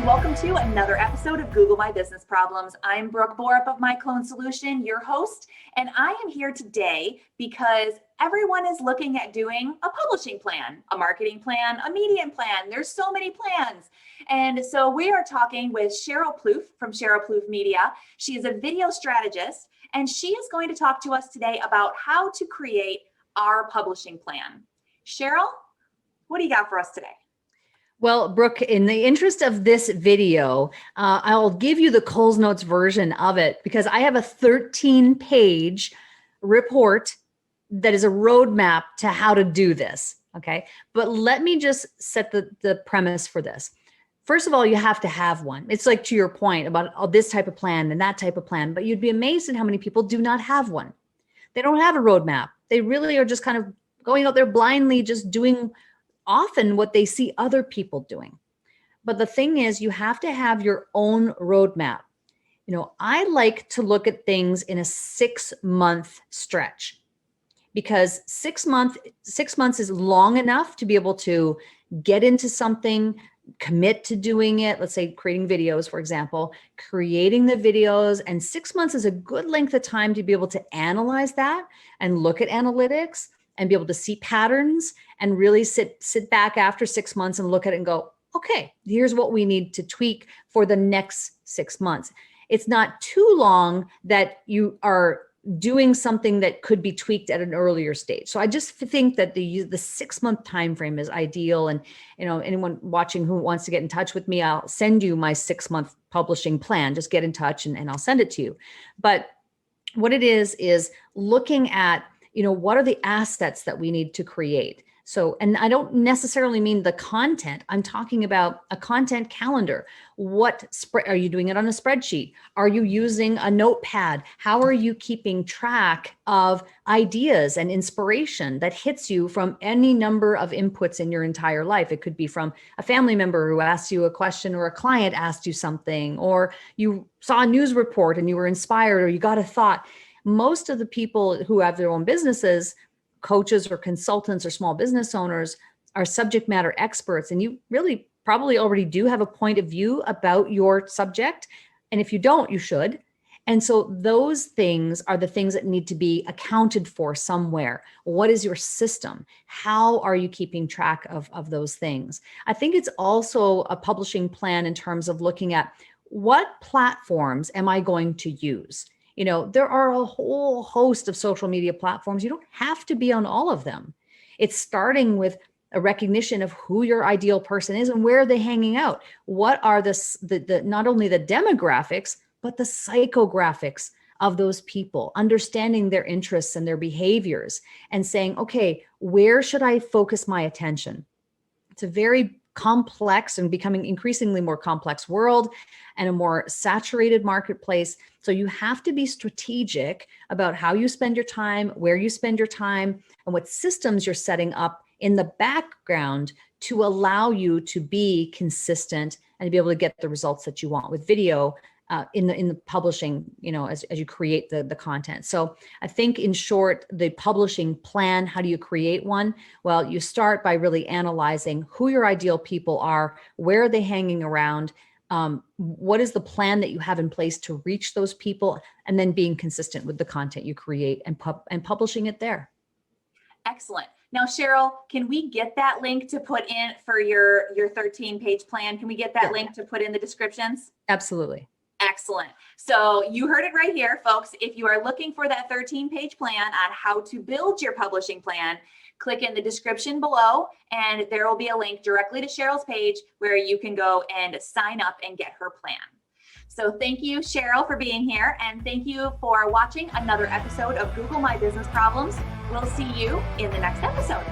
and welcome to another episode of Google My Business Problems. I'm Brooke Borup of My Clone Solution, your host, and I am here today because everyone is looking at doing a publishing plan, a marketing plan, a media plan. There's so many plans. And so we are talking with Sherryl Plouffe from Sherryl Plouffe Media. She is a video strategist, and she is going to talk to us today about how to create our publishing plan. Sherryl, what do you got for us today? Well, Brooke, in the interest of this video, I'll give you the Coles Notes version of it because I have a 13-page report that is a roadmap to how to do this, okay? But let me just set the premise for this. First of all, you have to have one. It's like to your point about this type of plan and that type of plan, but you'd be amazed at how many people do not have one. They don't have a roadmap. They really are just kind of going out there blindly, just doing often what they see other people doing. But the thing is, you have to have your own roadmap. You know, I like to look at things in a 6-month stretch because 6 months is long enough to be able to get into something, commit to doing it. Let's say creating videos, for example, creating the videos, and 6 months is a good length of time to be able to analyze that and look at analytics and be able to see patterns and really sit back after 6 months and look at it and go, okay, here's what we need to tweak for the next 6 months. It's not too long that you are doing something that could be tweaked at an earlier stage. So I just think that the 6-month time frame is ideal. And you know, anyone watching who wants to get in touch with me, I'll send you my 6-month publishing plan. Just get in touch and I'll send it to you. But what it is looking at, you know, what are the assets that we need to create? So, and I don't necessarily mean the content. I'm talking about a content calendar. Are you doing it on a spreadsheet? Are you using a notepad? How are you keeping track of ideas and inspiration that hits you from any number of inputs in your entire life? It could be from a family member who asked you a question, or a client asked you something, or you saw a news report and you were inspired, or you got a thought. Most of the people who have their own businesses, coaches or consultants or small business owners, are subject matter experts. And you really probably already do have a point of view about your subject. And if you don't, you should. And so those things are the things that need to be accounted for somewhere. What is your system? How are you keeping track of those things? I think it's also a publishing plan in terms of looking at what platforms am I going to use? You know, there are a whole host of social media platforms. You don't have to be on all of them. It's starting with a recognition of who your ideal person is and where are they hanging out. What are the not only the demographics, but the psychographics of those people, understanding their interests and their behaviors and saying, okay, where should I focus my attention? It's a very complex and becoming increasingly more complex world and a more saturated marketplace. So you have to be strategic about how you spend your time, where you spend your time, and what systems you're setting up in the background to allow you to be consistent and to be able to get the results that you want with video in the publishing, you know, as you create the content. So I think in short, the publishing plan, how do you create one? Well, you start by really analyzing who your ideal people are, where are they hanging around, what is the plan that you have in place to reach those people, and then being consistent with the content you create and publishing it there. Excellent. Now, Sherryl, can we get that link to put in for your 13-page plan? Can we get that link to put in the descriptions? Absolutely. Excellent. So you heard it right here, folks. If you are looking for that 13-page plan on how to build your publishing plan, click in the description below, and there will be a link directly to Sherryl's page where you can go and sign up and get her plan. So thank you, Sherryl, for being here, and thank you for watching another episode of Google My Business Problems. We'll see you in the next episode.